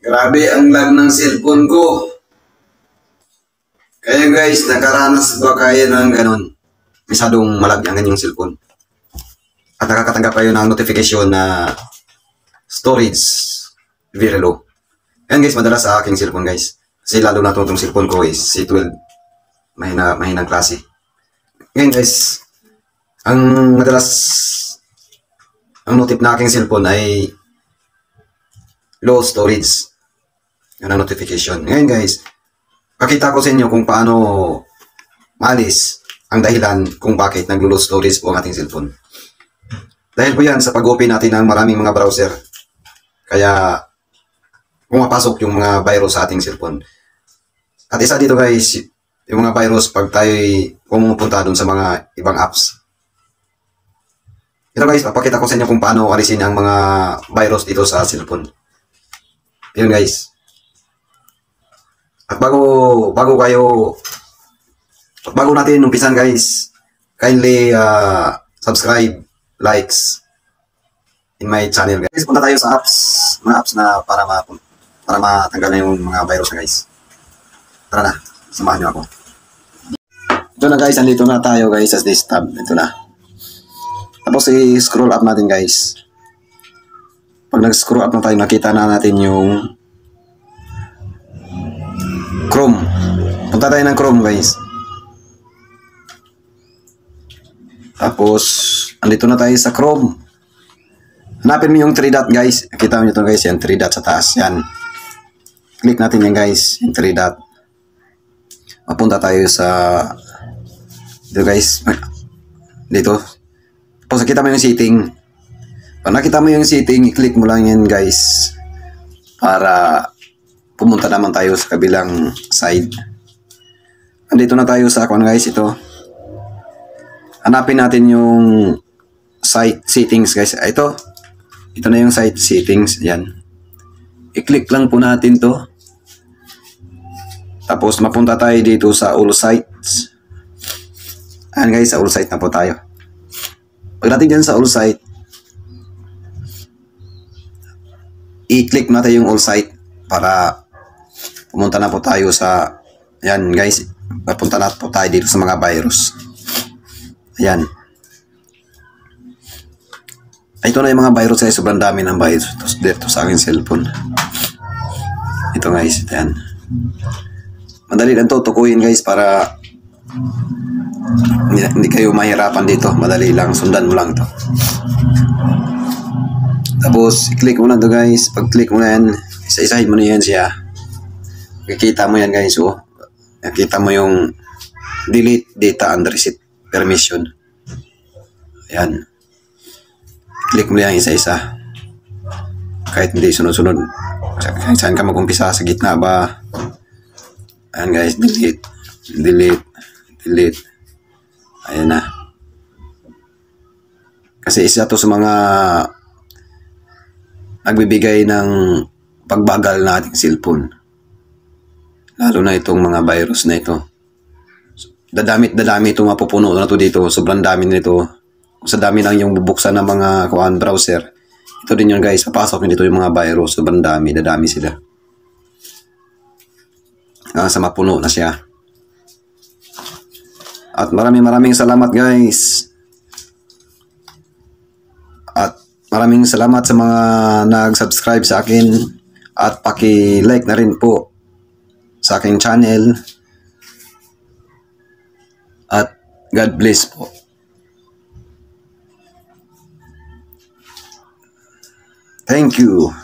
Grabe ang lag ng cellphone ko. Kaya guys, nakaranas ba kayo ng ganun? Masyadong malag ang inyong cellphone. At nakakatanggap kayo ng notification na storage very low. Ayan guys, madalas sa aking cellphone guys. Kasi lalo na itong cellphone ko is C12. Mahinang klase. Ngayon guys, ang madalas ang notif na aking cellphone ay low storage. Yan ang notification. Ngayon guys, pakita ko sa inyo kung paano maalis ang dahilan kung bakit naglo-low storage po ang ating cellphone. Dahil po yan sa pag-open natin ng maraming mga browser. Kaya pumapasok yung mga virus sa ating cellphone. At isa dito guys, yung mga virus pag tayo pumupunta dun sa mga ibang apps. Ito guys, papakita ko sa inyo kung paano alisin ang mga virus dito sa cellphone. Yun guys. At bago natin umpisan guys, kindly subscribe, likes in my channel guys. Punta tayo sa apps, mga apps na para matanggal na yung mga virus na guys. Tara na, samahan niyo ako. Ito na guys, andito na tayo guys sa this tab. Ito na. Tapos i-scroll up natin guys. Pag nag-scroll up na tayo, nakita na natin yung Chrome. Punta tayo ng Chrome guys. Tapos, andito na tayo sa Chrome. Hanapin mo yung 3 dot guys. Kita mo nyo ito guys, yan 3 dot sa taas. Yan. Click natin yan guys, yung 3 dot. Mapunta tayo sa dito guys. Dito. Tapos nakita mo yung setting. Pag nakita mo yung setting, i-click mo lang yan guys. Para pumunta naman tayo sa kabilang side. Andito na tayo sa kung guys ito. Hanapin natin yung site settings guys. Ito na yung site settings. Yan. I-click lang po natin to. Tapos mapunta tayo dito sa all sites. Ayan guys, sa all site na po tayo. Pagdating dyan sa all site, i-click natin yung all site para pumunta na po tayo sa, yan guys, papunta na po tayo dito sa mga virus. Ayan. Ito na yung mga virus guys, sobrang dami ng virus dito sa aking cellphone. Ito guys, ayan. Madali lang to tukuyin guys para hindi kayo mahirapan dito. Madali lang, sundan mo lang to. Tapos, i-click mo na to guys. Pag-click mo na yan, isa-isahin mo na yan siya. Nakikita mo yan guys, oh. Nakikita mo yung delete data and reset permission. Ayan. Click mo yan isa-isa. Kahit hindi sunod-sunod. Kahit saan ka mag-umpisa, sa gitna ba? Ayan guys, delete. Delete. Delete. Ayan na. Kasi isa to sa mga nagbibigay ng pagbagal na ating cellphone. Lalo na itong mga virus na ito. Dadami ito, mapupuno na to dito. Sobrang dami nito. Sa dami lang yung bubuksan ng mga browser. Ito din yun guys. Papasok nito yung mga virus. Sobrang dami. Dadami sila. Sa mapuno na siya. At maraming salamat guys. At maraming salamat sa mga nag-subscribe sa akin. At paki-like na rin po sa aking channel. At God bless po. Thank you.